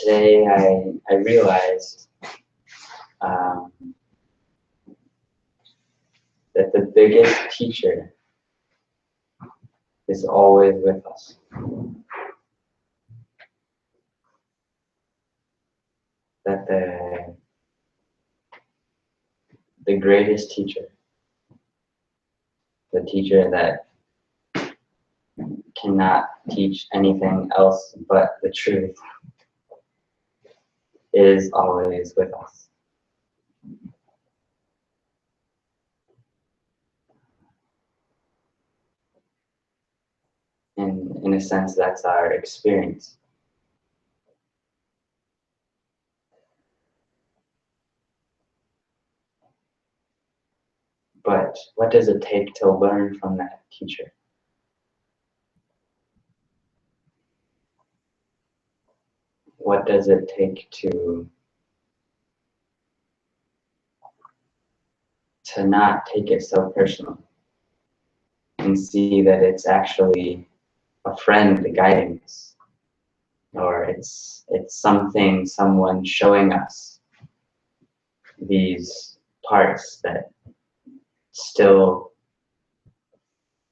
today I realized that the biggest teacher is always with us. That the greatest teacher, the teacher that cannot teach anything else but the truth, is always with us. And in a sense, that's our experience. But what does it take to learn from that teacher? What does it take to not take it so personal and see that it's actually a friend guiding us, or it's something, someone showing us these parts that still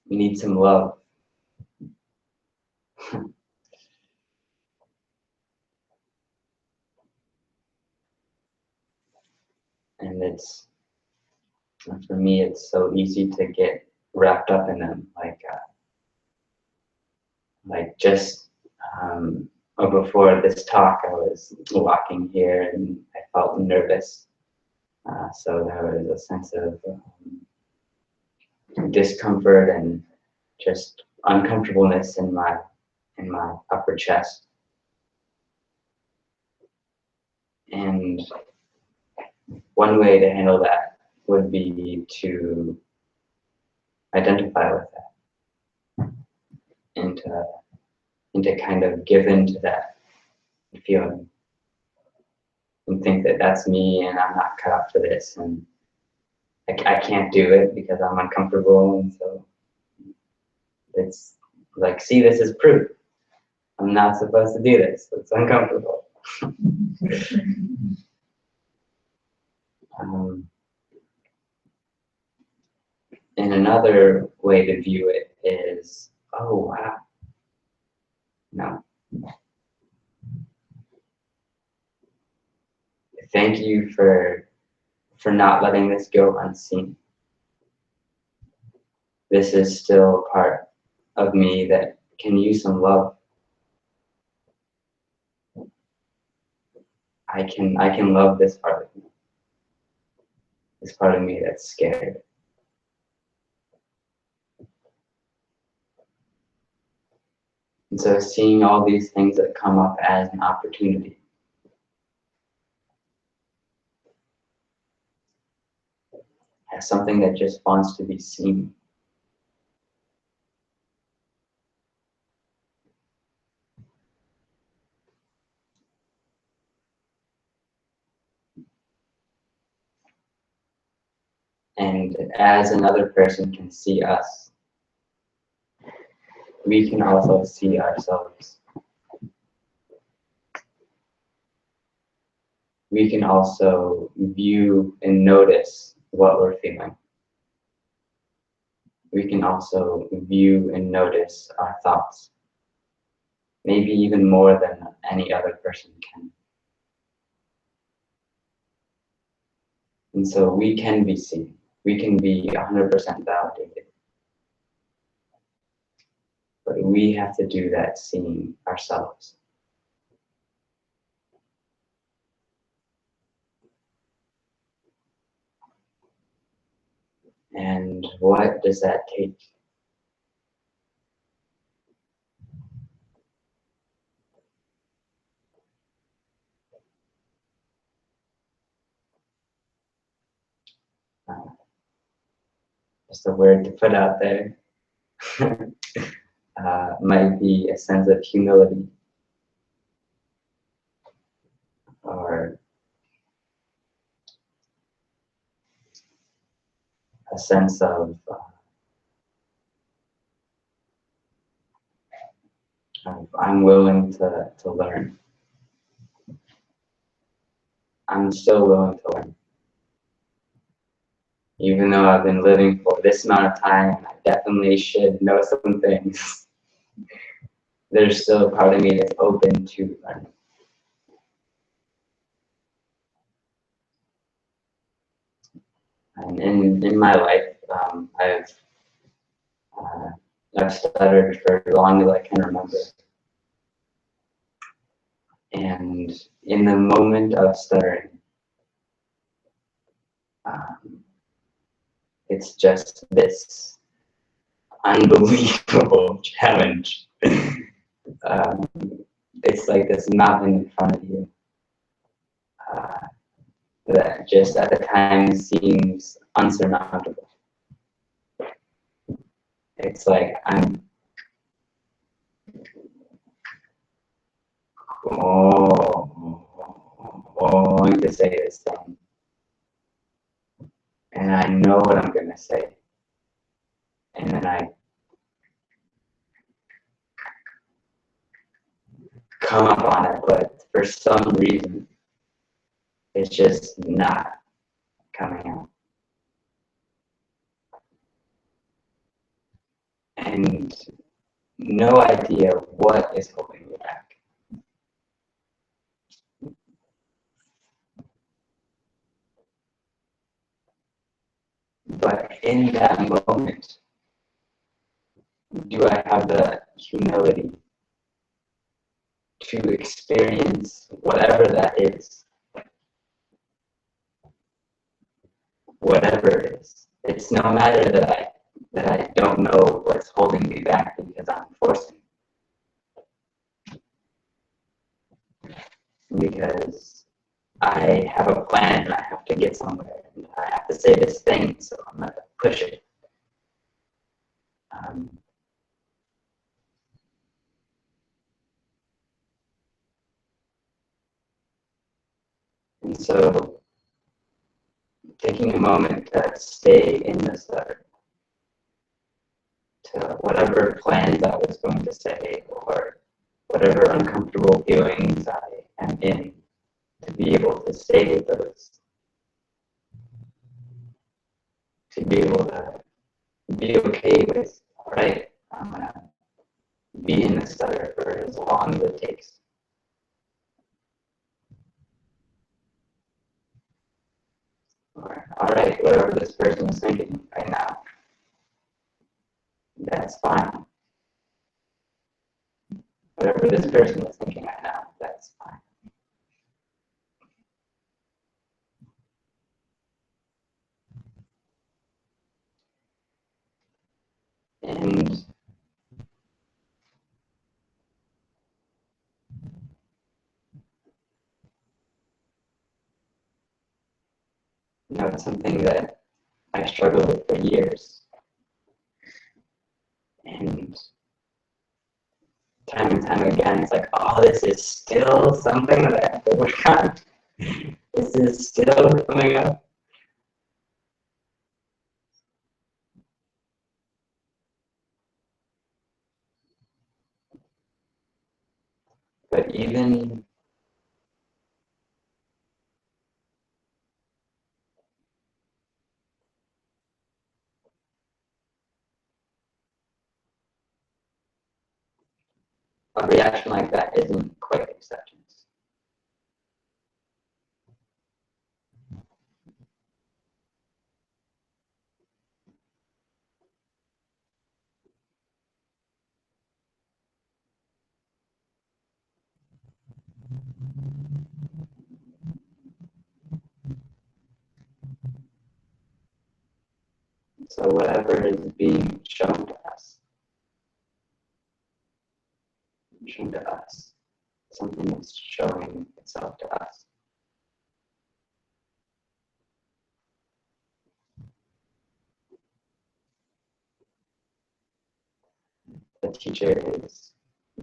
need some love. And it's, for me, it's so easy to get wrapped up in them. Like just before this talk, I was walking here and I felt nervous. So there was a sense of discomfort and just uncomfortableness in my upper chest. And one way to handle that would be to identify with that and to kind of give in to that feeling and think that that's me and I'm not cut out for this and I can't do it because I'm uncomfortable. And so it's like, see, this is proof. I'm not supposed to do this. It's uncomfortable. And another way to view it is, oh, wow. No. Thank you for not letting this go unseen. This is still part of me that can use some love. I can love this part of me. This part of me that's scared. And so seeing all these things that come up as an opportunity. As something that just wants to be seen. And as another person can see us, we can also see ourselves. We can also view and notice what we're feeling. We can also view and notice our thoughts, maybe even more than any other person can. And so we can be seen. We can be 100% validated. But we have to do that seeing ourselves. And what does that take? Just a word to put out there. Might be a sense of humility. Or a sense of I'm willing to learn. I'm still willing to learn. Even though I've been living for this amount of time, I definitely should know some things. There's still a part of me that's open to learning. And in my life, I've stuttered for as long as I can remember. And in the moment of stuttering, it's just this unbelievable challenge. It's like this mountain in front of you that just at the time seems unsurmountable. It's like I'm going to say this thing, and I know what I'm going to say, and then I come up on it, but for some reason, it's just not coming out. And no idea what is holding me back. But in that moment, do I have the humility to experience whatever that is? Whatever it is. It's no matter that I don't know what's holding me back because I'm forcing. Because I have a plan and I have to get somewhere and I have to say this thing, so I'm gonna push it. And so taking a moment to stay in the stutter, to whatever plans I was going to say or whatever uncomfortable feelings I am in, to be able to stay with those, to be able to be okay with, all right, I'm gonna be in the stutter for as long as it takes. Or, all right, whatever this person is thinking right now, that's fine. Whatever this person is thinking right now, that's fine. And it's something that I struggled with for years. And time again, it's like, oh, this is still something that I have to work on. This is still coming up. But even a reaction like that isn't quite acceptance. So whatever is being shown to us, something is showing itself to us. The teacher is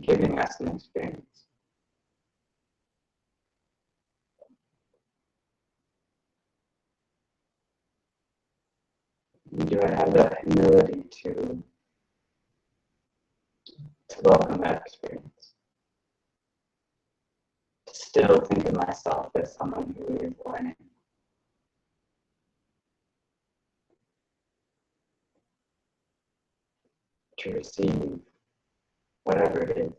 giving us an experience. Do I have the humility to welcome that experience? To still think of myself as someone who is learning. To receive whatever it is.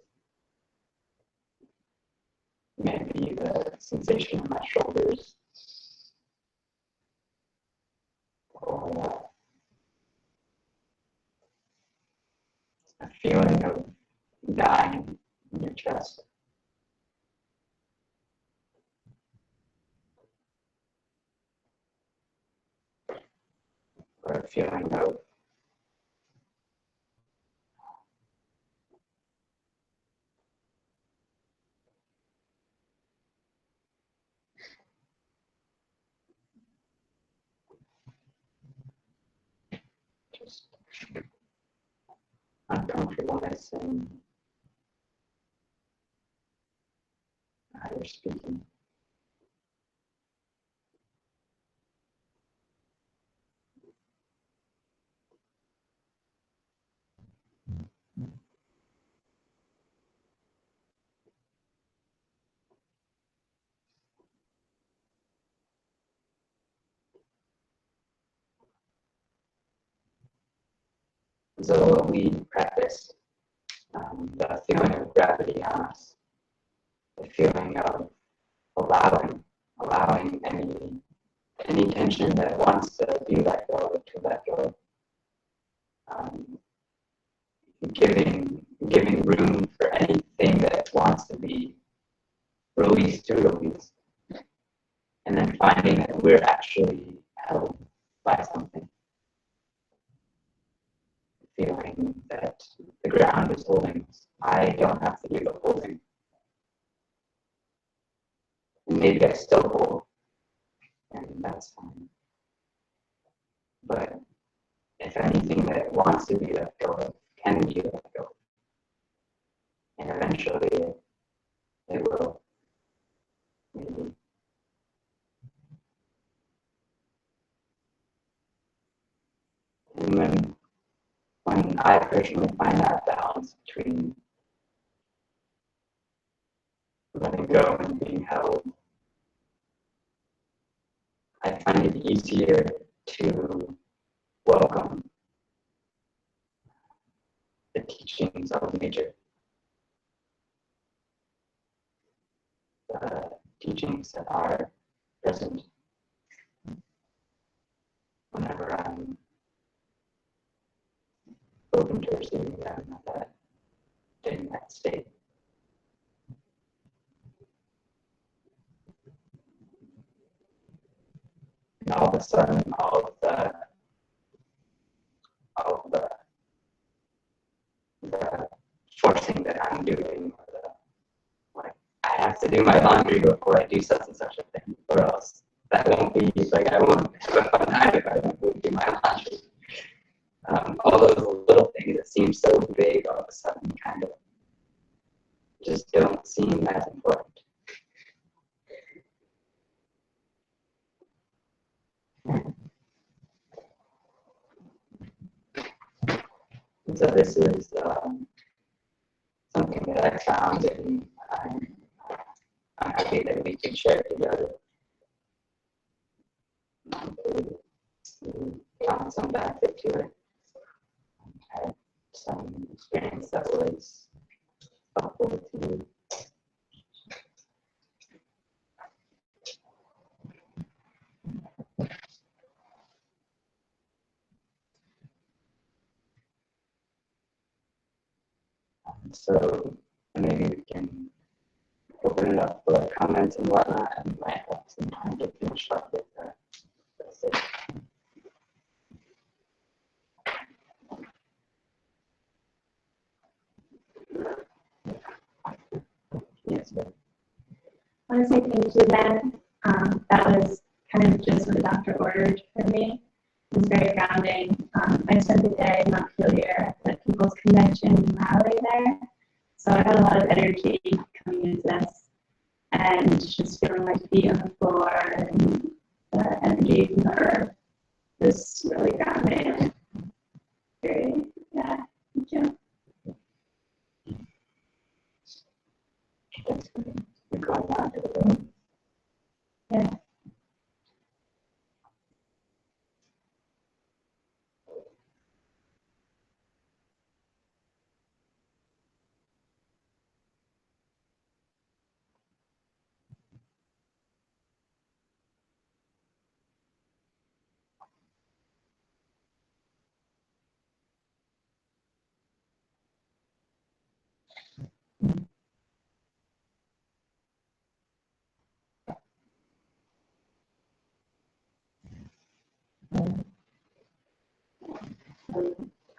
Maybe the sensation in my shoulders, or a feeling of dying in your chest. Or a feeling of just uncomfortableness in how you're speaking. So we practice the feeling of gravity on us, the feeling of allowing any tension that wants to be let go, to let go. Giving room for anything that wants to be released to release. And then finding that we're actually held by something. Feeling that the ground is holding us. I don't have to do the holding. And maybe I still hold, and that's fine. But if anything that wants to be let go of can be let go. And eventually it will. Maybe. And when I personally find that balance between letting go and being held, I find it easier to welcome the teachings of nature, the teachings that are present whenever I'm open to receiving them in that state. And all of a sudden, all of the forcing that I'm doing, like I have to do my laundry before I do such and such a thing, or else that won't be like I won't have a fun time if I don't do my laundry. All those little things that seem so big all of a sudden kind of just don't seem as important. And so this is something that I found, and I'm happy that we can share together. Found some benefit to it. I had some experience that was helpful to you. So maybe we can open it up for comments and whatnot, and might have some time to finish up with that. That's it. Yes, ma'am. I want to say thank you, Ben. That was kind of just what the doctor ordered for me. It was very grounding. I spent the day in Montpelier at People's Convention in Raleigh there. So I had a lot of energy coming into this and just feeling my feet on the floor and the energy from the earth was really grounding. Very, yeah, thank you. We're going on to the Yeah.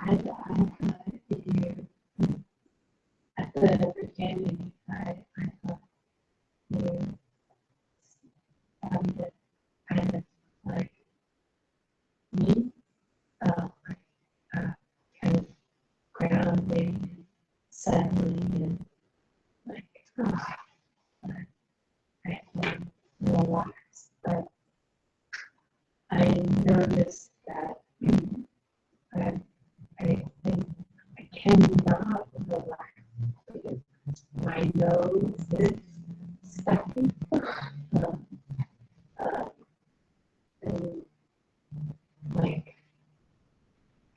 I you at the beginning, I thought you sounded kind of like me, like kind of grounding, and settling, and like I can relax. But I noticed that I, I think I cannot relax because my nose is stuffy. And like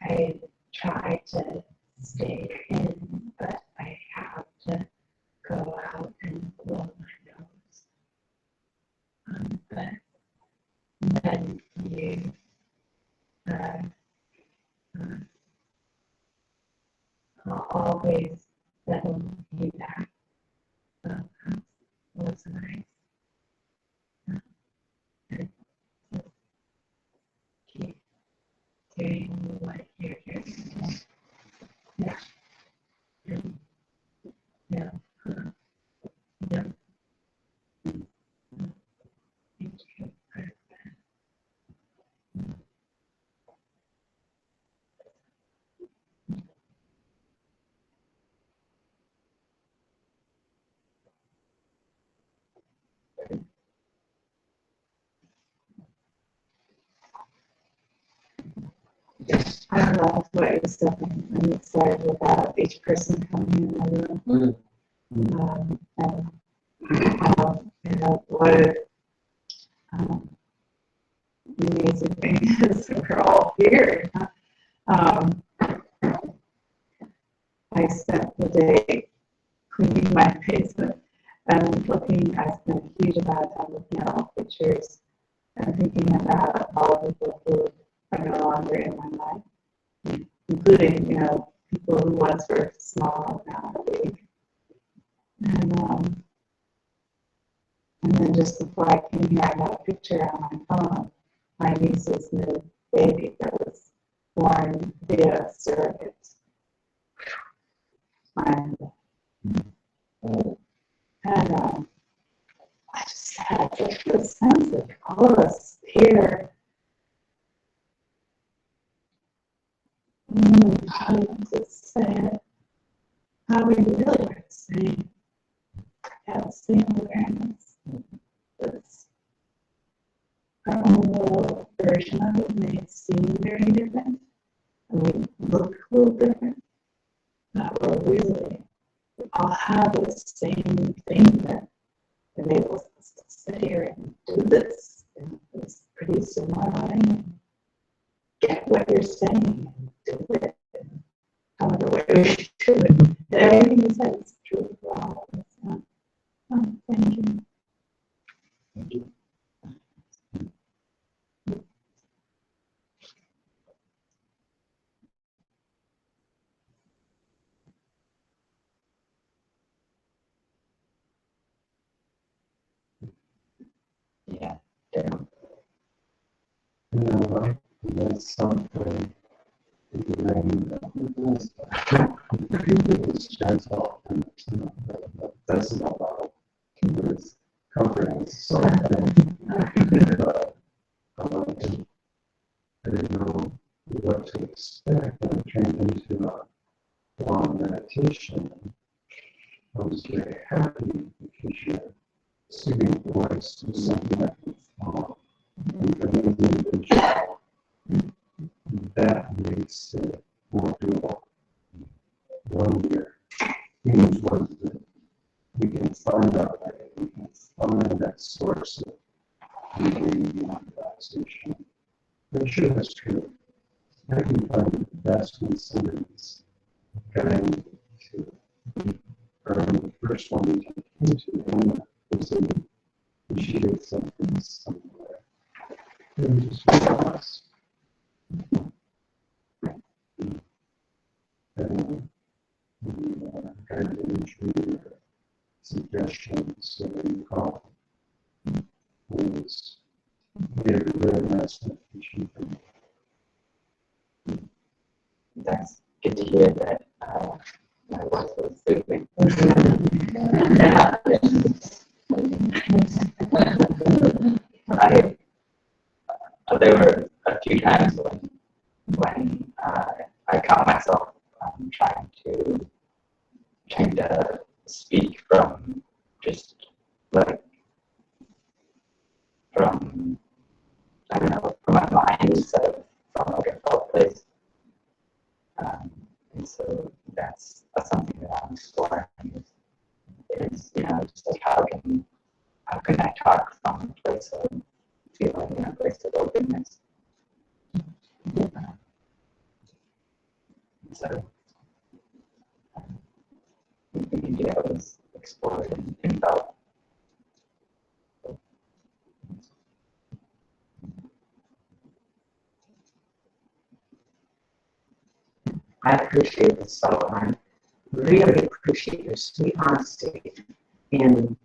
I try to stay in, but I have to go out and blow my nose. But then you always settle me back. So that was nice. And just keep doing what you're doing. Yeah. And, yeah. Yeah. Thank you for that. I love what you said. I'm excited about each person coming in the room. And what the amazing thing is we're all here. I spent the day cleaning my basement and I spent a huge amount of time looking at all pictures and thinking about all the people who are no longer in my life, including, people who once were small and now are big. And then just before I came here, I got a picture on my phone, my niece's new baby that was born via surrogate. And I just had the sense of all of us here. I just said how we really are the same. Have the same awareness. It's our own little version of it may seem very different. And we look a little different. But we're really, we all have the same thing that enables us to sit here and do this. And it's pretty similar. And get what you're saying and do it. However way we do it. And everything you said is true for all of us. Thank you. Thank you. Yeah. That's something it's gentle and that's not about it's comforting something. But I didn't know what to expect and it turned into a long meditation. I was very happy because your soothing voice was something I could follow. That makes it more doable. 1 year means one that we can find out that we can find that source of healing and relaxation. I'm sure that's true. I can find it best when somebody's guiding me to it. Or the first one we came to, Anna was in, and she did something somewhere. And we just realized. Kind of imagery or suggestions that you call was made a really nice meditation for me. That's good to hear that my wife was sleeping. There were a few times when I caught myself trying to speak from just like from I don't know, from my mind instead of from like a felt place. And so that's something that I'm exploring is just like how can I talk from a place of feeling and a place of openness. So maybe I was explored and felt. I appreciate this so I really appreciate your sweet honesty in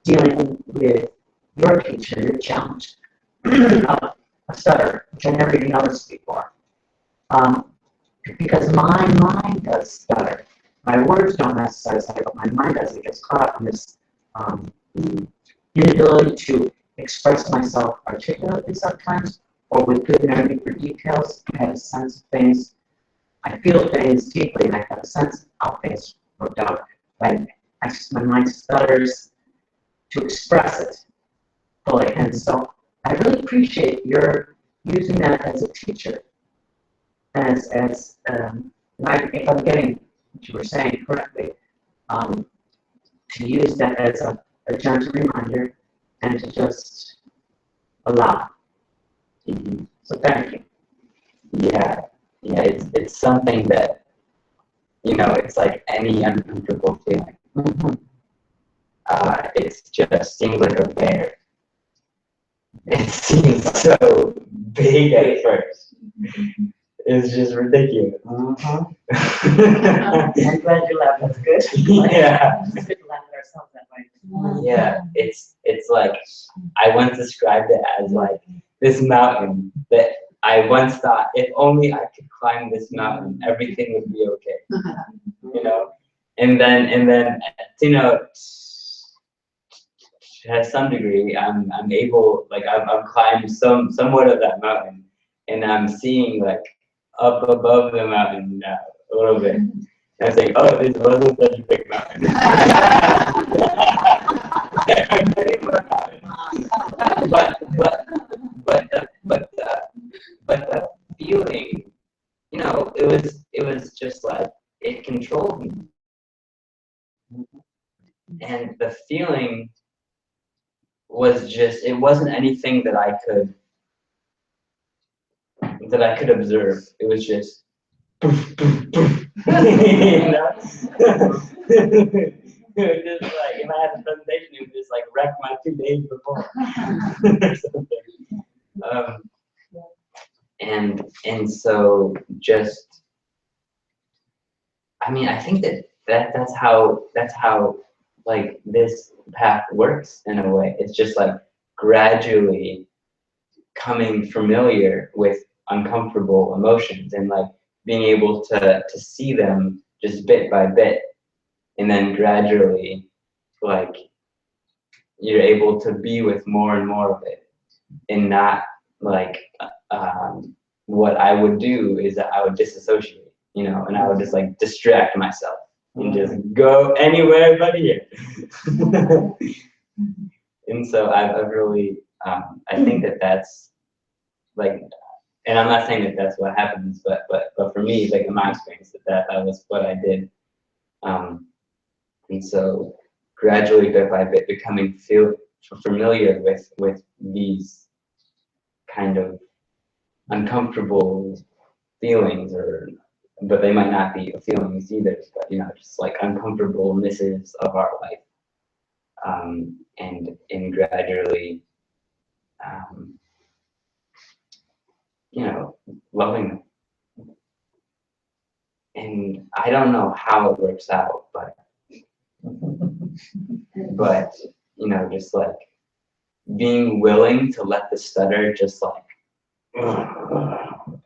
dealing with your teacher, your challenge of a stutter, which I never even noticed before. Because my mind does stutter. My words don't necessarily stutter, but my mind does. It gets caught up in this inability to express myself articulately sometimes, or with good memory for details. I have a sense of things. I feel things deeply, and I have a sense of how things worked out. But my mind stutters to express it fully. And so I really appreciate your using that as a teacher. If I'm getting what you were saying correctly, to use that as a gentle reminder and to just allow. Mm-hmm. So thank you. Yeah, it's something that it's like any uncomfortable feeling. Mm-hmm. It just seems like a bear. It seems so big at first. It's just ridiculous. Mm-hmm. I'm glad you laughed. That's good. Yeah. It's good to laugh at ourselves that way. Yeah, it's like I once described it as like this mountain that I once thought if only I could climb this mountain, everything would be okay. And then to some degree, I'm able, like I've climbed somewhat of that mountain, and I'm seeing like up above the mountain now a little bit. And I was like, oh, this wasn't such a big mountain. but the feeling, it was just like it controlled me, and the feeling was just, it wasn't anything that I could observe. It was just poof, poof, poof. It was just like if I had a presentation, it would just like wreck my 2 days before or something. And so just, I mean, I think that's how like this path works in a way. It's just like gradually coming familiar with uncomfortable emotions and like being able to see them just bit by bit, and then gradually like you're able to be with more and more of it, and not like what I would do is that I would disassociate, and I would just like distract myself and just go anywhere but here. And so I've really, I think that's like, and I'm not saying that that's what happens, but for me, like in my experience, that was what I did. And so gradually, bit by bit, familiar with these kind of uncomfortable feelings, but they might not be feelings either, but just like uncomfortablenesses of our life, and gradually, loving them. And I don't know how it works out, but just like being willing to let the stutter just like,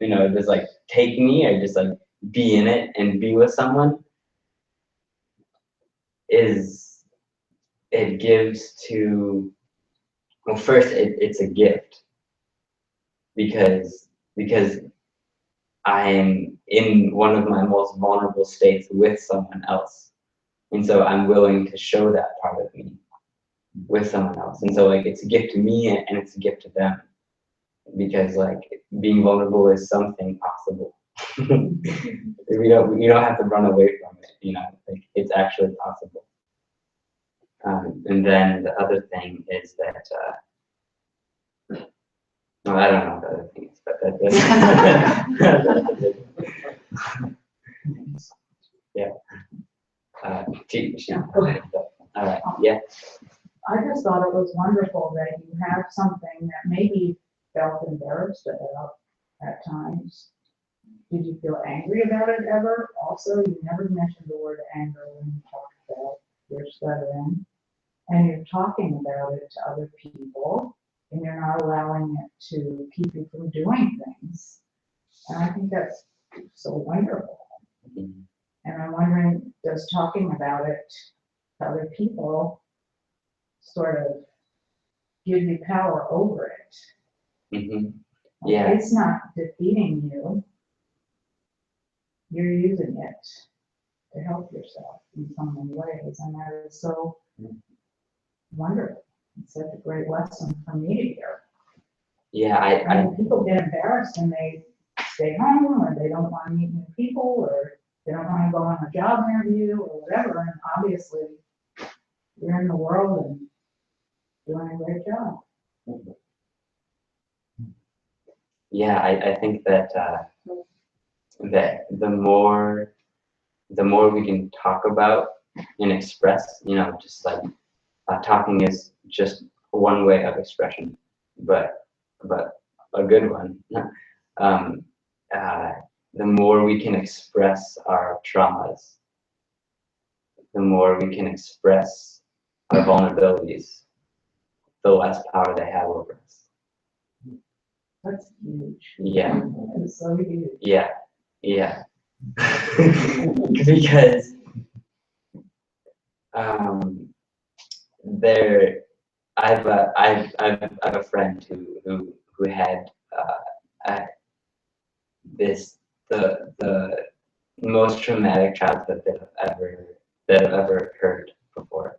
just like take me, or just like be in it and be with someone, it gives to, well, first it's a gift because I am in one of my most vulnerable states with someone else. And so I'm willing to show that part of me with someone else. And so like it's a gift to me and it's a gift to them, because like being vulnerable is something possible. We don't have to run away from it, like it's actually possible. And then the other thing is that well, I don't know what the other thing is, but yeah. All right. Yeah. I just thought it was wonderful that you have something that maybe you felt embarrassed about at times. Did you feel angry about it ever? Also, you never mentioned the word anger when you talked about your stuttering. And you're talking about it to other people, and you're not allowing it to keep you from doing things. And I think that's so wonderful. And I'm wondering, does talking about it to other people sort of give you power over it? Mm-hmm. Yeah. It's not defeating you. You're using it to help yourself in so many ways, and that is so wonderful. It's such a great lesson for me to hear. Yeah, I mean, people get embarrassed and they stay home, or they don't want to meet new people, or they don't want to go on a job interview or whatever. And obviously, you're in the world and doing a great job. Yeah, I think that that the more we can talk about and express, just like talking is just one way of expression, but a good one. The more we can express our traumas, the more we can express our vulnerabilities, the less power they have over us. That's huge. Yeah. That's so huge. Yeah. Because I've a friend who had the most traumatic childhood that I've ever heard before.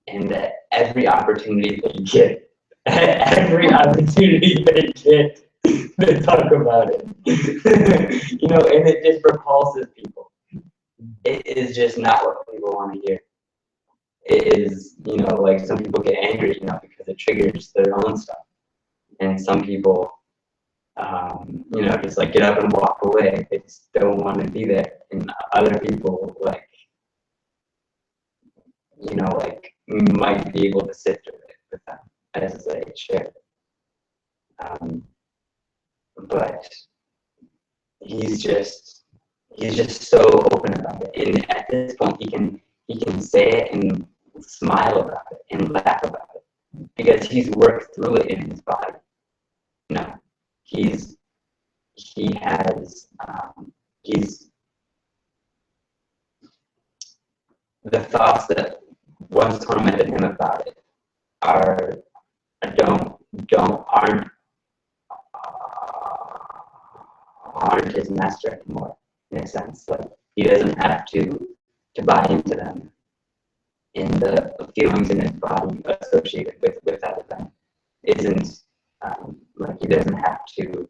And that every opportunity they get, they talk about it. And it just repulses people. It is just not what people want to hear. It is, like some people get angry, because it triggers their own stuff. And some people, just like get up and walk away. They just don't want to be there. And other people, might be able to sit through it with them as they share. But he's just so open about it. And at this point, he can say it and smile about it and laugh about it because he's worked through it in his body. He's the thoughts that once tormented him about it aren't his master anymore, in a sense. Like he doesn't have to buy into them, and the feelings in his body associated with that event isn't like he doesn't have to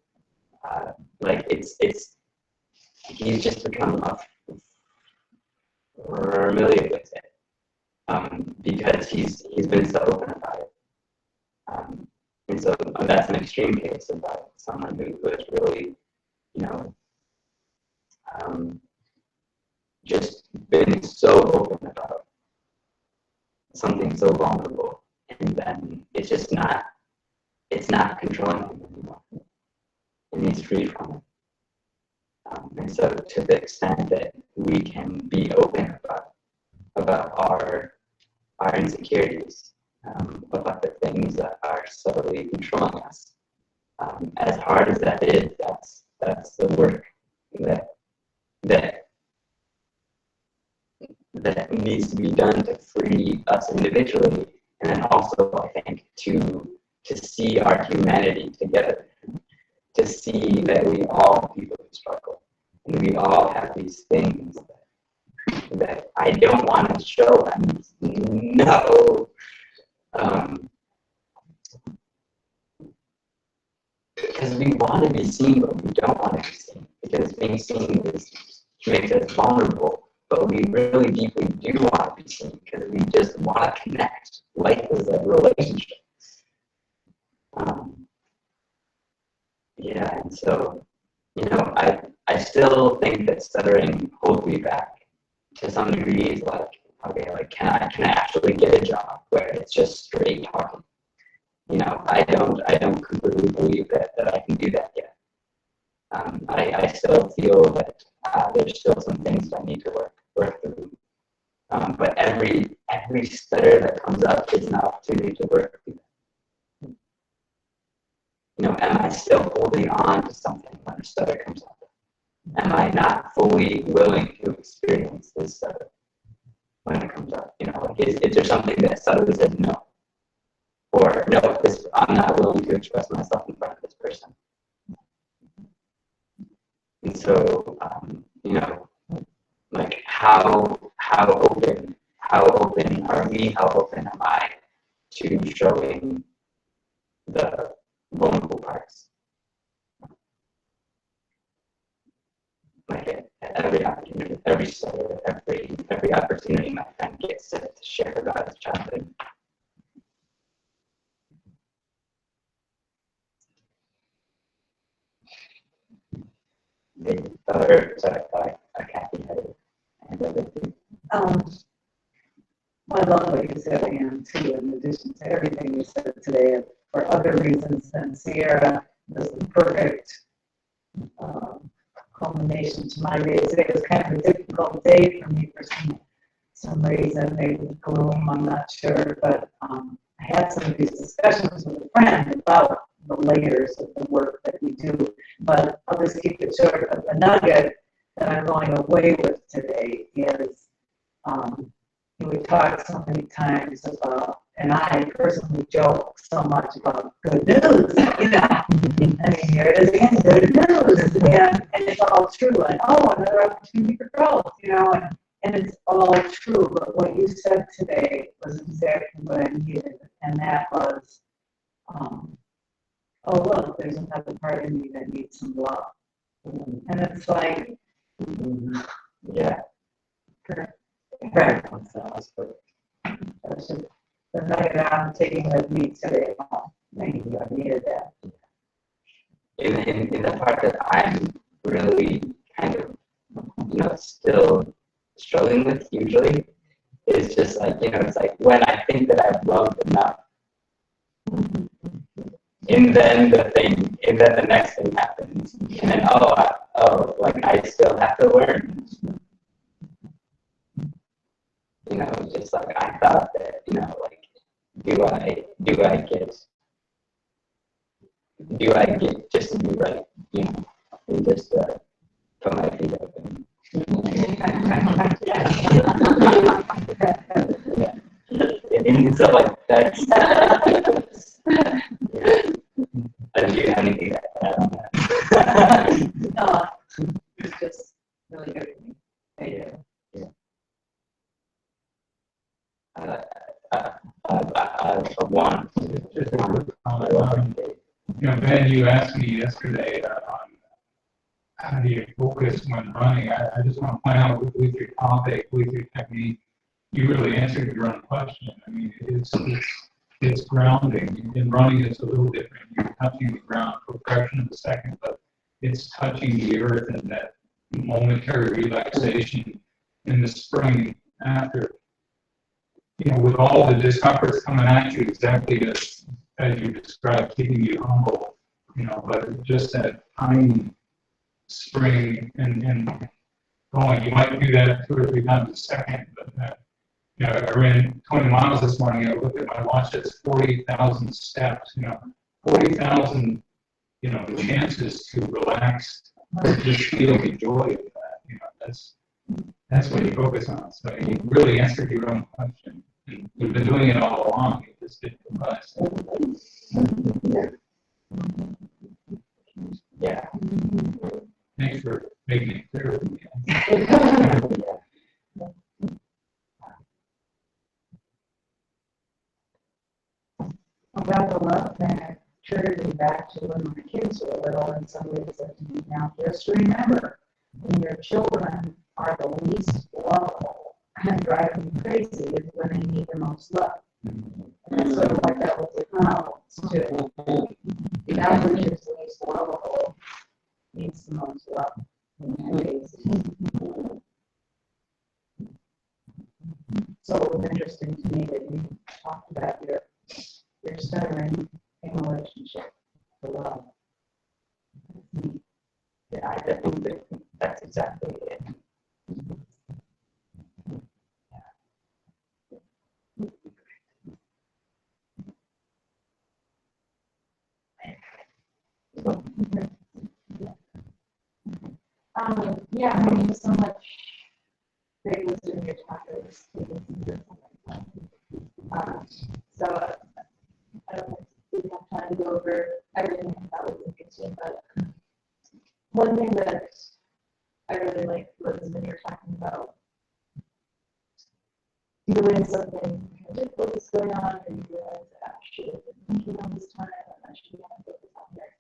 he's just become familiar with it, because he's been so open about it. And so that's an extreme case about someone who is really, you know, just been so open about something so vulnerable, and then it's just not, it's not controlling him anymore, and he's free from it. And so to the extent that we can be open about our insecurities, about the things that are subtly controlling us, as hard as that is, that's the work that needs to be done to free us individually, and then also I think to see our humanity together, to see that we all people who struggle, and we all have these things that I don't want to show. I mean, no. Because we want to be seen, but we don't want to be seen. Because being seen makes us vulnerable, but we really deeply do want to be seen because we just want to connect. Life is a relationship. Yeah, and so, you know, I still think that stuttering holds me back to some degree. Is like, okay, like can I actually get a job where it's just straight talking? You know, I don't completely believe that I can do that yet. I still feel that there's still some things that I need to work through. But every stutter that comes up is an opportunity to work through. You know, am I still holding on to something when a stutter comes up? Am I not fully willing to experience this stutter when it comes up? You know, like is there something that subtly says no? Or no, I'm not willing to express myself in front of this person. And so, you know, like how open are we? How open am I to showing the vulnerable parts? Like at every opportunity, every study, every opportunity my friend gets to share about his childhood. I can't be headed. I love what you said, Anne, too, in addition to everything you said today. For other reasons than Sierra, was the perfect culmination to my day. Today was kind of a difficult day for me for some reason, maybe gloom, I'm not sure, but I had some of these discussions with a friend about the layers of the work that we do, but I'll just keep it short. But the nugget that I'm going away with today is we talked so many times about, and I personally joke so much about good news, you know. I mean, here it is again, good news, and it's all true, and another opportunity for growth, you know, and it's all true, but what you said today was exactly what I needed, and that was, oh, look, there's another part of me that needs some love. And it's like, Yeah. right. That's just the nugget I'm taking with me today. Thank you, I needed that. In the part that I'm really kind of, you know, still struggling with usually is just like, you know, it's like when I think that I've loved enough, and then the next thing happens, and then like I still have to learn. You know, just like I thought that, you know, like do I get just to be right, you know, and just put my feet up and and so like that's do you have anything to add on that? No, it's just really good for me. Thank you. One. Just a quick comment. You know, Ben, you asked me yesterday on how do you focus when running. I just want to point out with your topic, with your technique, you really answered your own question. I mean, it's grounding. And running is a little different. You're touching the ground for a fraction of a second, but it's touching the earth and that momentary relaxation in the spring after. You know, with all the discomforts coming at you, exactly as you described, keeping you humble, you know, but just that tiny spring and going. You might do that 2 or 3 times a second, but you know, I ran 20 miles this morning. I looked at my watch. It's 40,000 steps. You know, 40,000. You know, chances to relax, just feel the joy of that. You know, that's what you focus on. So you really answered your own question. And we've been doing it all along. It just didn't realize. Yeah. Thanks for making it clear with me. About the love thing, triggered me back to when my kids were little, and somebody said to me, now just remember, when your children are the least lovable and driving you crazy is when they need the most love. And it's sort of like that was a balance too. That which is least lovable needs the most love in that case. So it was interesting to me that you talked about your stuttering in relationship to love. Yeah, I definitely think that's exactly it. Yeah, I mean, so much great wisdom in your chapters. So I don't know if we have time to go over everything that was interesting, but one thing that I really liked was when you were talking about doing something difficult that's going on, and you realize that I should have been thinking on this time, and I should have focused on here.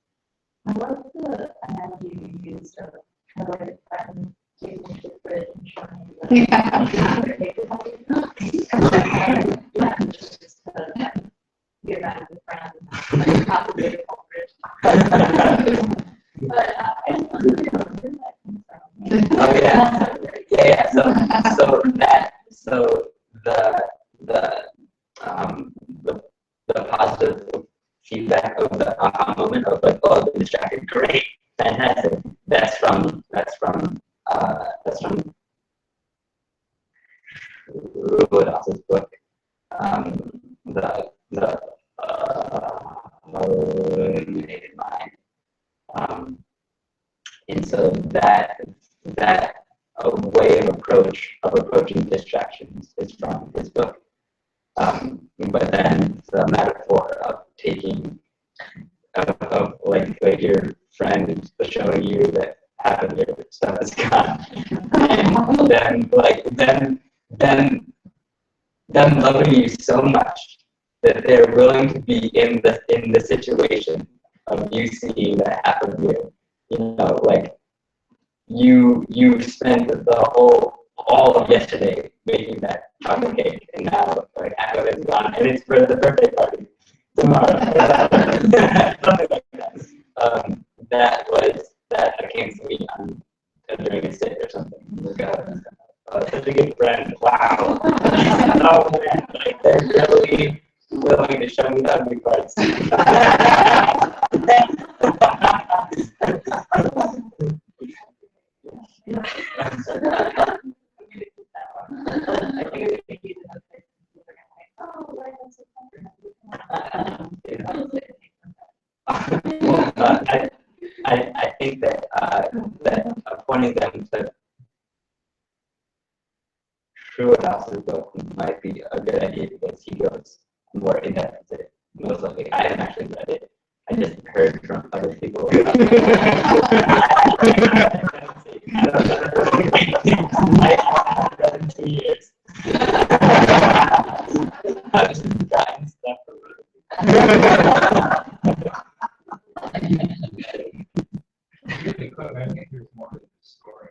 I love the analogy you used of kind of like a friend taking you to the fridge and showing you just give that as a friend, like complicated fridge. But I just wonder where that comes from. Oh yeah, yeah. So the positive feedback of the aha moment of like, oh, the distracted, great, fantastic. That's from Ruud Else's book, the Illuminated Mind. And so that way of approaching distractions is from his book. But then the metaphor of taking of like your friend showing you that half of your stuff is gone, and then them loving you so much that they're willing to be in the situation of you seeing that half of you. You know, like you spent all of yesterday making that chocolate cake, and now like half of it's gone, and it's for the birthday party tomorrow. Something like that. That came to me during a sit or something. Like, such a good friend. Wow. Oh man, like they're really willing to show me the ugly parts. I think that pointing them to Ruud Else's book might be a good idea because he goes more in depth into it. Most likely, I haven't actually read it. I just heard from other people. I haven't read in 2 years. I've just gotten stuff from I think there's more to the story.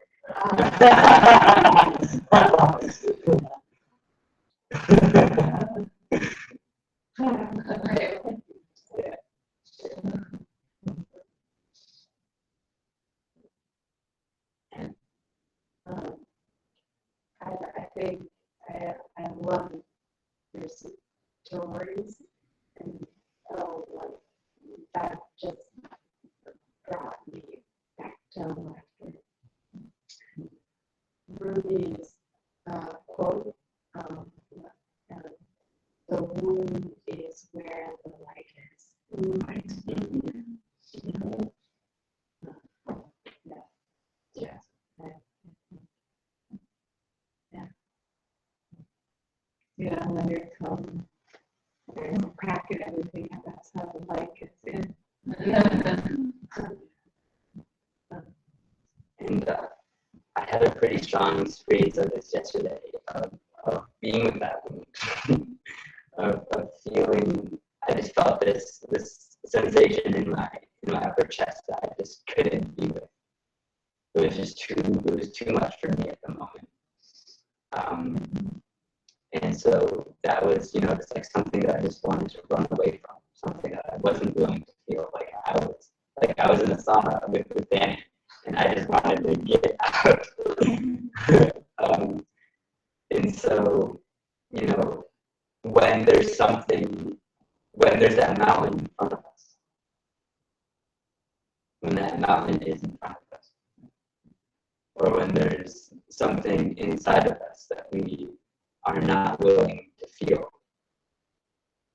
think I love your stories, and like that just brought me back to laughter. Ruby's quote, the wound is where the light is. Right. Yes. You know, when you're home, there's a crack in everything, and that's how the light gets in. And I had a pretty strong experience of this yesterday, of being with that woman, of feeling. I just felt this sensation in my upper chest that I just couldn't be with. It was just too much for me at the moment. And so that was, it's like something that I just wanted to run away from, something that I wasn't willing to feel like I was in a sauna with Danny, and I just wanted to get out. And so, when there's that mountain in front of us, when that mountain is in front of us, or when there's something inside of us that we are not willing to feel,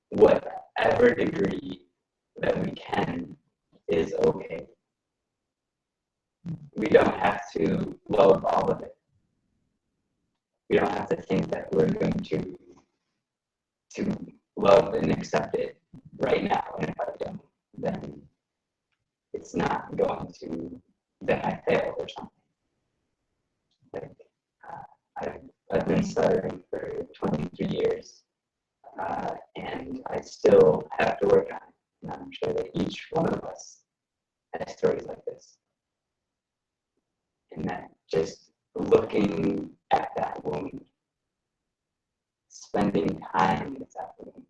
whatever degree that we can is okay. We don't have to love all of it. We don't have to think that we're going to love and accept it right now. And if I don't, then it's not going to, then I failed or something. I've been stuttering for 23 years, and I still have to work on it. And I'm sure that each one of us has stories like this. And that just looking at that wound, spending time with that wound,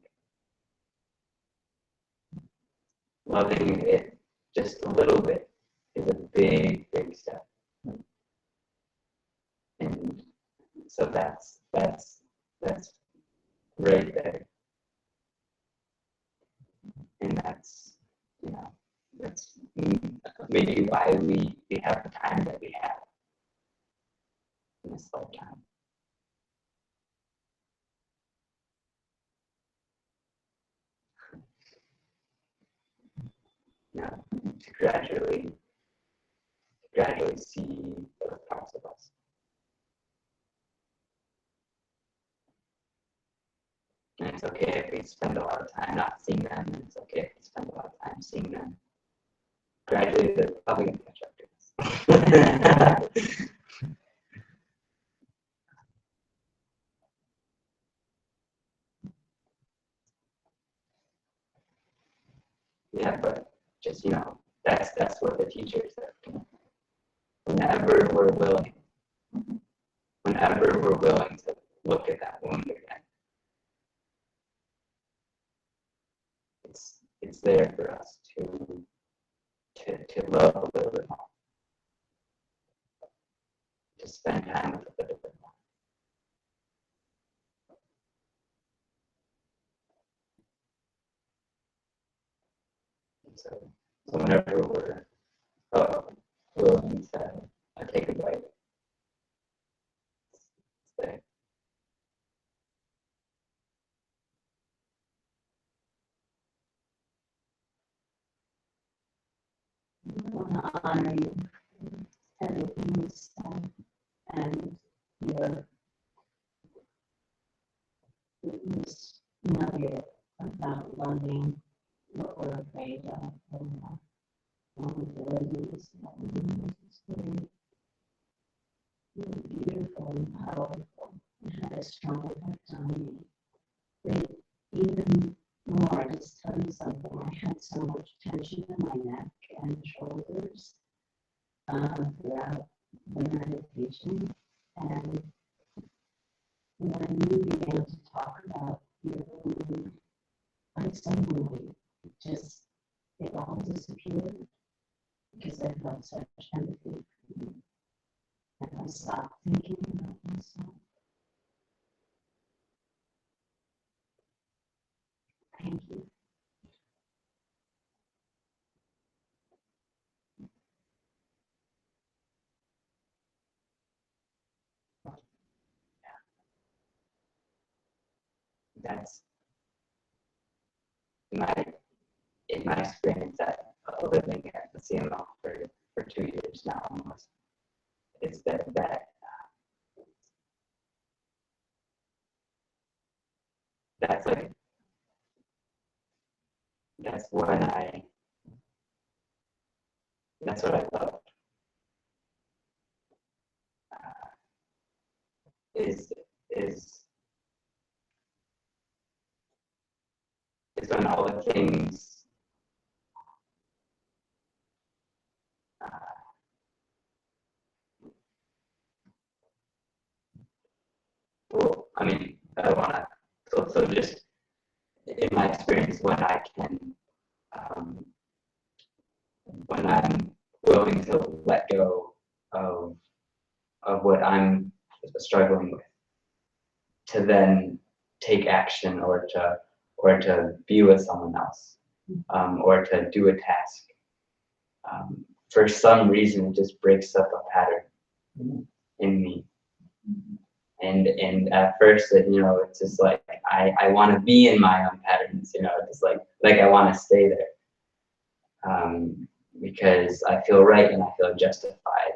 loving it just a little bit is a big, big step. And so that's right there. And that's maybe why we have the time that we have in this lifetime. To gradually see those parts of us. And it's okay if we spend a lot of time not seeing them, and it's okay if we spend a lot of time seeing them. Gradually, they're probably going to catch up to us. Yeah, but just, that's what the teachers said. Whenever we're willing to look at that wound again, it's there for us to love a little bit more, to spend time with a little bit more. And so whenever we're willing to take a bite, it's there. I want to honor you, everything you said, and your nugget about loving what we're afraid of, and vulnerabilities. It's really beautiful and powerful. It had a strong effect on me. But even more, just tell you something, I had so much tension in my neck and shoulders throughout the meditation. And when you began to talk about your wound, I suddenly it all disappeared because I felt such empathy for you. And I stopped thinking about myself. that's in my experience at living at the CML for 2 years now almost, is that's like that's what I love, is is is when all the things well, I mean, I don't want to. So just in my experience, when I can, when I'm willing to let go of what I'm struggling with, to then take action or to be with someone else, or to do a task. For some reason, it just breaks up a pattern in me. And at first, it's just like I want to be in my own patterns, just like I want to stay there, because I feel right and I feel justified,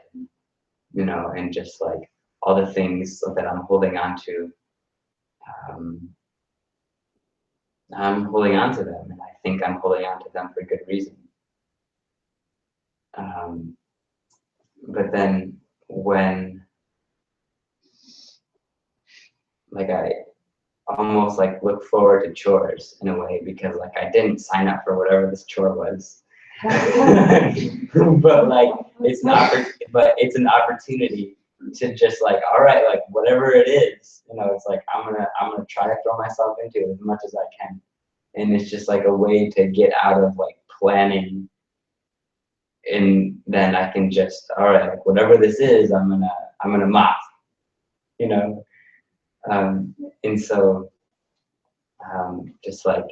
and just like all the things that I'm holding on to, I'm holding on to them, and I think I'm holding on to them for good reason. But then when, like, I almost like look forward to chores in a way, because like I didn't sign up for whatever this chore was. But like it's an opportunity to just like, all right, like whatever it is, it's like I'm gonna try to throw myself into it as much as I can. And it's just like a way to get out of like planning, and then I can just, all right, like whatever this is, I'm gonna mop, and so just like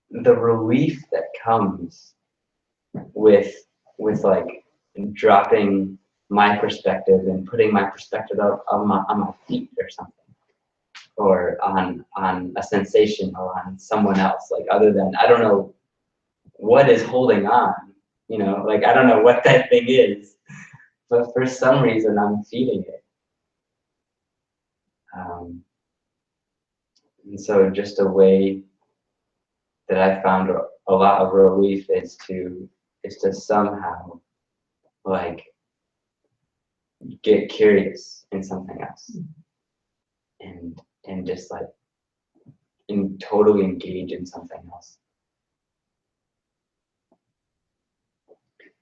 the relief that comes with like dropping my perspective and putting my perspective up on my feet or something, or on a sensation or on someone else, like other than, I don't know what is holding on, like I don't know what that thing is, but for some reason I'm feeling it. And so just a way that I found a lot of relief is to somehow like get curious in something else, and just like totally engage in something else.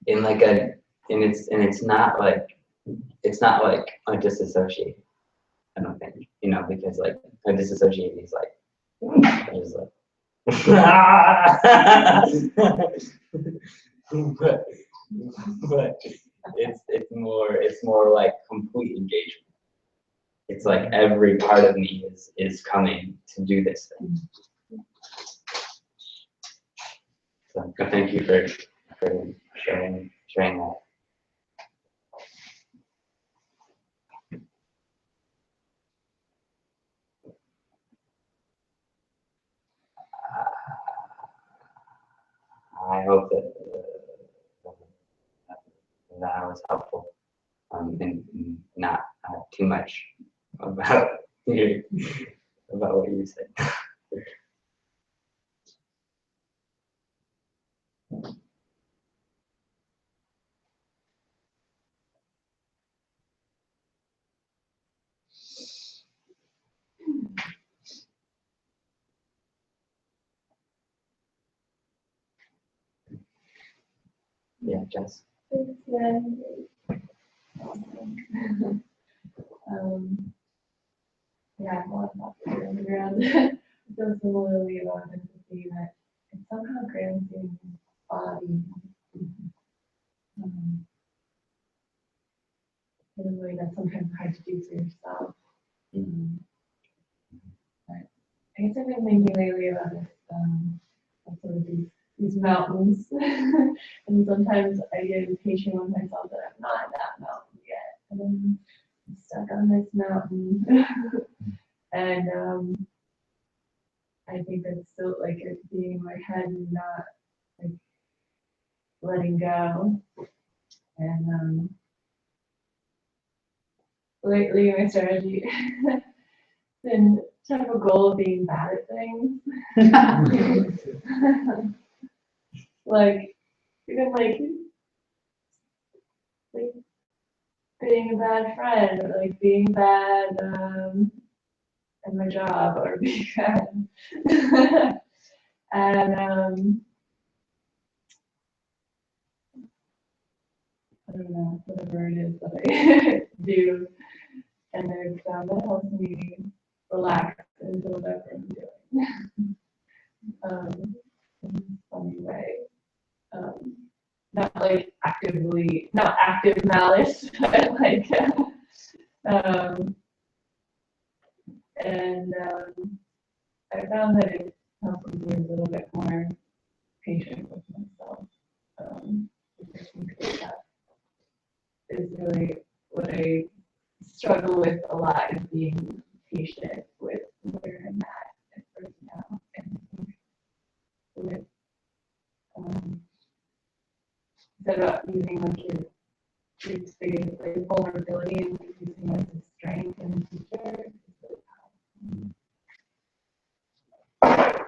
It's not like a disassociate, I don't think, because like a disassociate is like just like but it's more like complete engagement. It's like every part of me is coming to do this thing. So thank you for sharing that. I hope that that was helpful, and not too much about about what you said. Yeah, Jess. Yeah, a lot of that around. It feels similarly a lot of empathy that it somehow grounds you in your body, in a way that's sometimes hard to do for yourself. But I guess I've been thinking lately about this, sort of these mountains, and sometimes I get impatient with myself that I'm not at that mountain yet, and I'm stuck on this mountain. And I think that's still like it's being in my head and not like letting go. And lately my strategy been to have a goal of being bad at things. Like even like being a bad friend, or like being bad at my job, or being bad. And I don't know, whatever it is that I do, and that helps me relax into whatever I'm doing. In a funny way. Not like actively, not active malice, but like, I found that it helps me be a little bit more patient with myself. I think that is really what I struggle with a lot, is being patient with where I'm at right now. And I think with instead of using like your biggest like vulnerability and like, using it as a strength in the future, it's really powerful.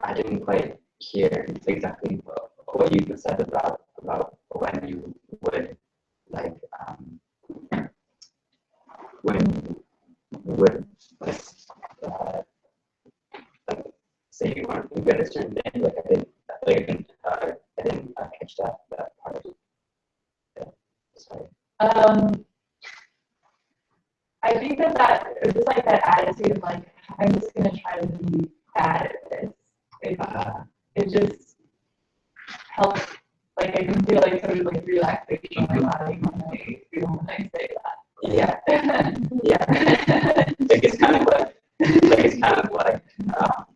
I didn't quite hear exactly what you said about when you would like when you would like say you weren't good at certain things. Like I didn't catch that part. Yeah. Sorry. I think that it's just like that attitude of like, I'm just gonna try to be bad at this. It just helps, like I can feel like sort of like relaxation in my body when I say that. Yeah. Yeah. It's kind of like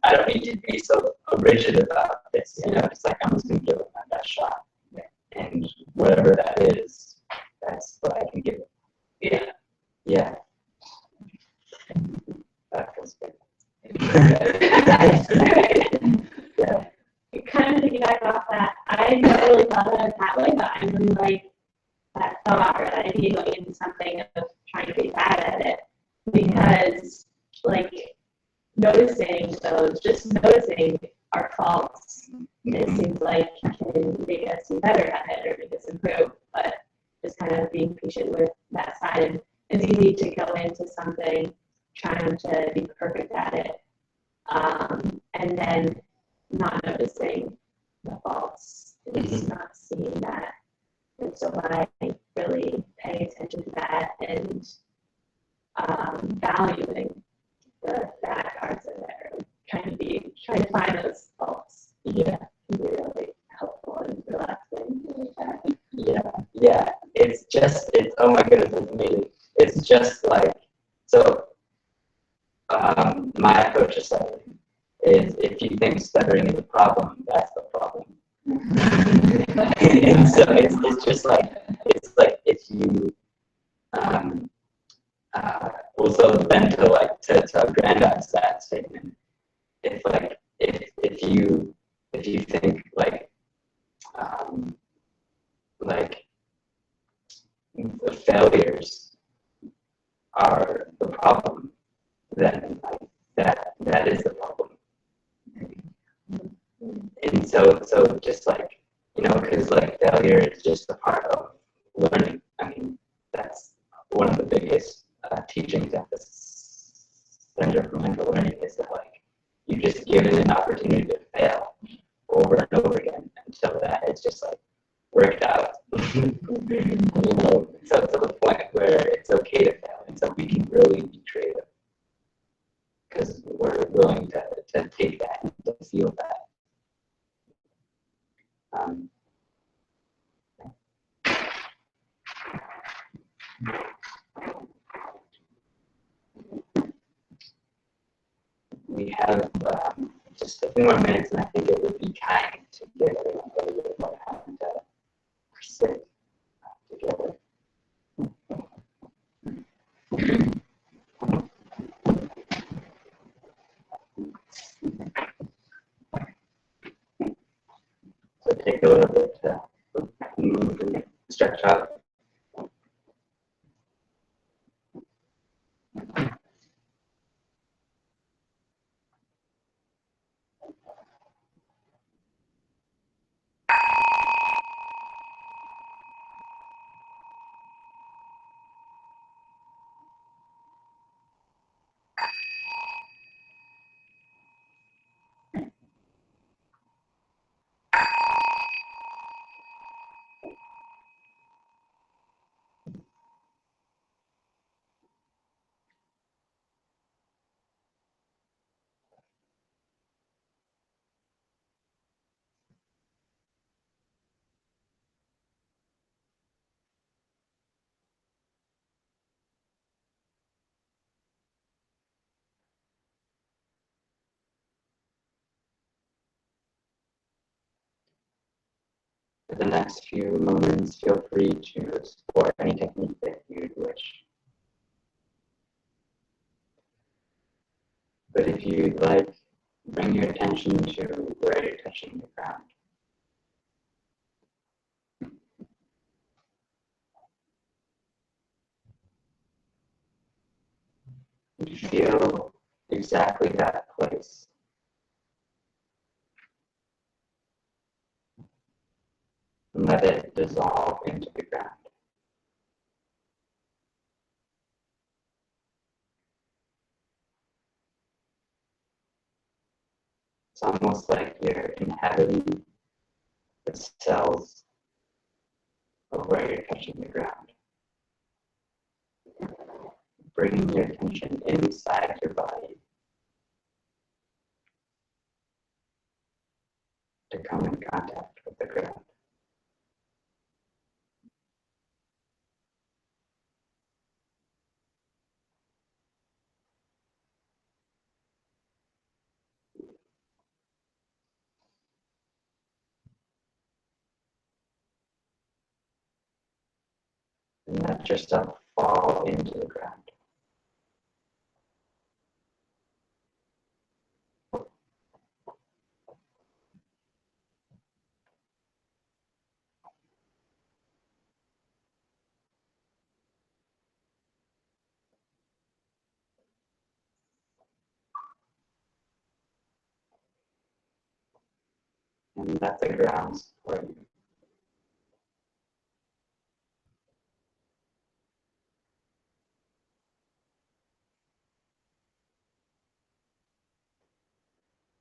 I don't need to be so rigid about this, it's like I'm just gonna give it my best shot. And whatever that is, that's what I can give it. Yeah. Yeah. That feels good. Yeah. Kind of piggyback off that, I never really thought about it that way, but I really like that thought or that idea going into something of trying to be bad at it, because like noticing those, just noticing our faults, it seems like can make us be better at it or make us improve, but just kind of being patient with that side. And it's easy to go into something trying to be perfect at it, and then not noticing the faults, just not seeing that. And so by really paying attention to that and valuing the bad parts of it, trying to find those faults, can be really helpful and relaxing. Yeah. It's oh my goodness, it's amazing. It's just like so. My approach to stuttering is if you think stuttering is a problem, that's the problem. And so it's just like if you also then to aggrandize that statement, if you think like the failures are the problem, then that is the problem. And so just like, because like failure is just a part of learning. I mean, that's one of the biggest teachings at the Center for Mental Learning, is that like you just given an opportunity to fail over and over again until that it's just like worked out. So to the point where it's okay to fail, and so we can really be creative because we're willing to take that and to feel that. We have just a few more minutes, and I think it would be kind to give everyone a little bit more time to sit. take a little bit to move and stretch out. For the next few moments, feel free to explore any technique that you'd wish. But if you'd like, bring your attention to where you're touching the ground. And feel exactly that place. And let it dissolve into the ground. It's almost like you're inhabiting the cells of where you're touching the ground. Bringing your attention inside your body to come in contact with the ground. And let yourself fall into the ground. And let the ground support you.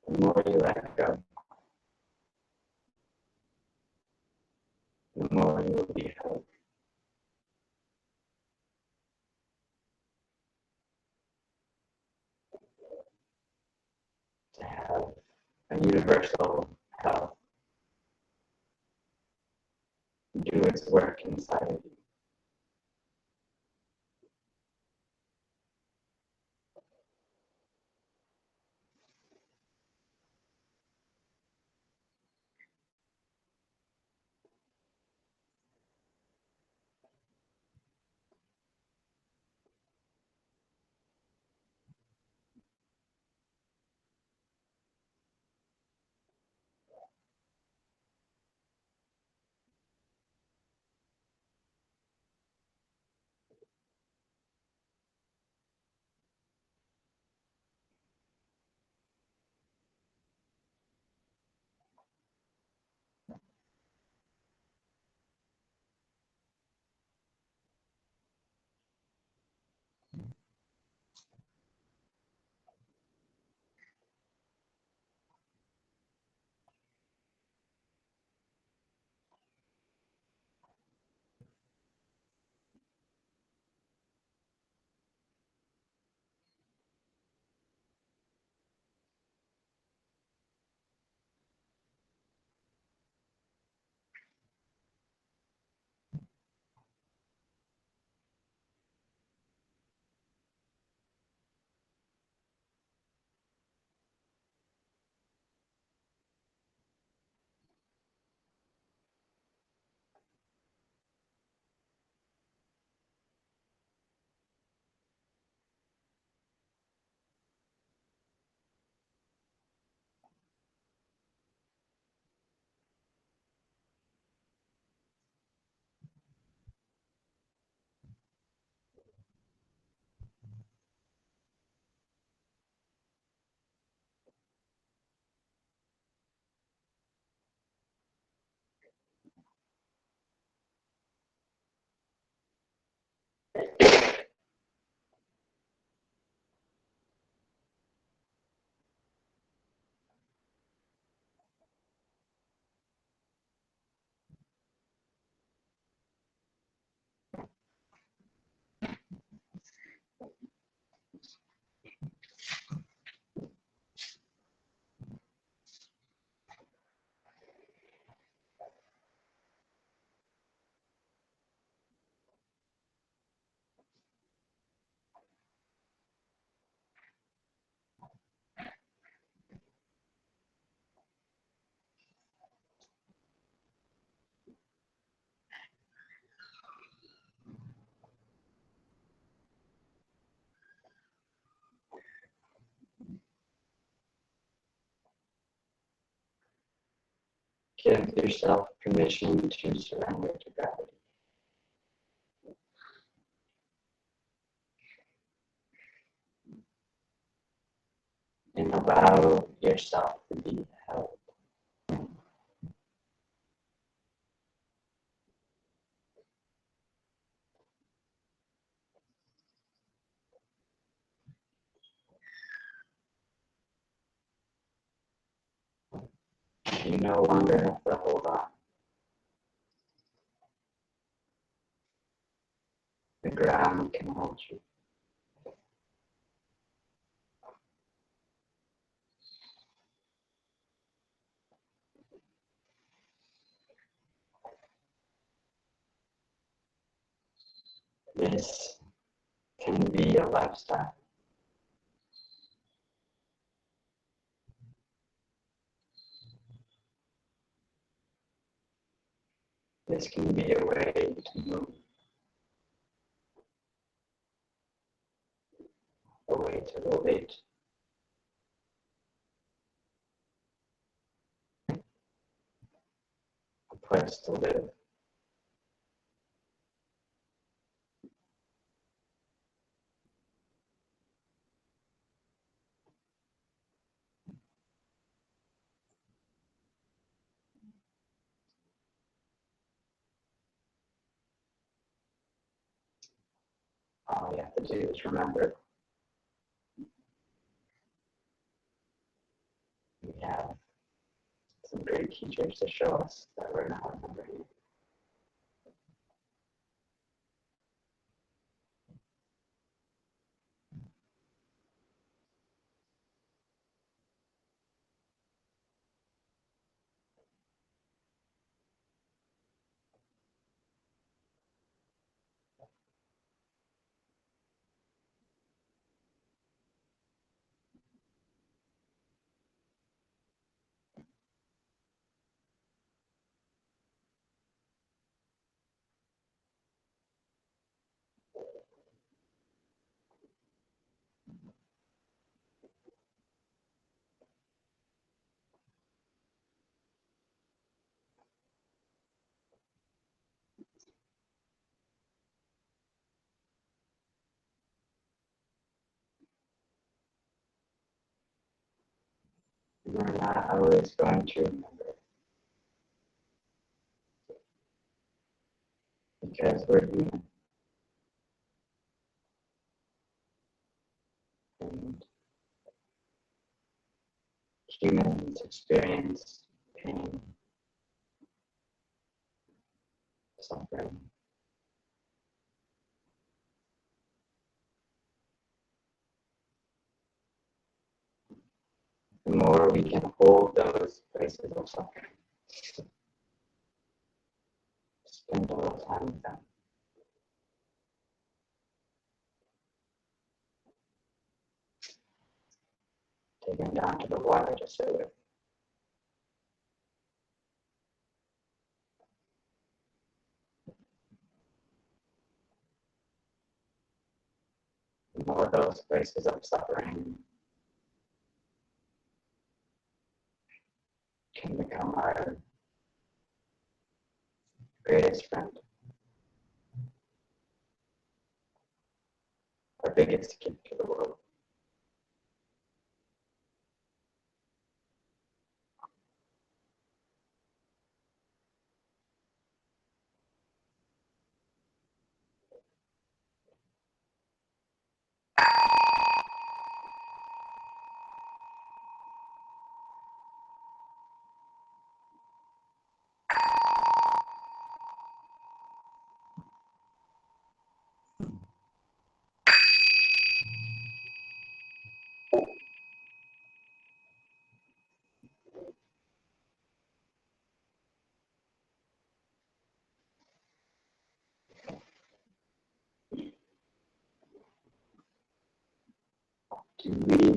The more you let go, the more you will be held. To have a universal health do its work inside of you. give yourself permission to surrender to gravity. And allow yourself to be held. You no longer have to hold on. The ground can hold you. This can be a lifestyle. This can be a way to move, a way to relate, a place to live. All you have to do is remember we have some great teachers to show us that we're not remembering. We're not always going to remember because we're human. And humans experience pain, suffering. The more we can hold those places of suffering, spend a little time with them. Take them down to the water to sit with. The more those places of suffering can become our greatest friend, our biggest gift to the world. Do we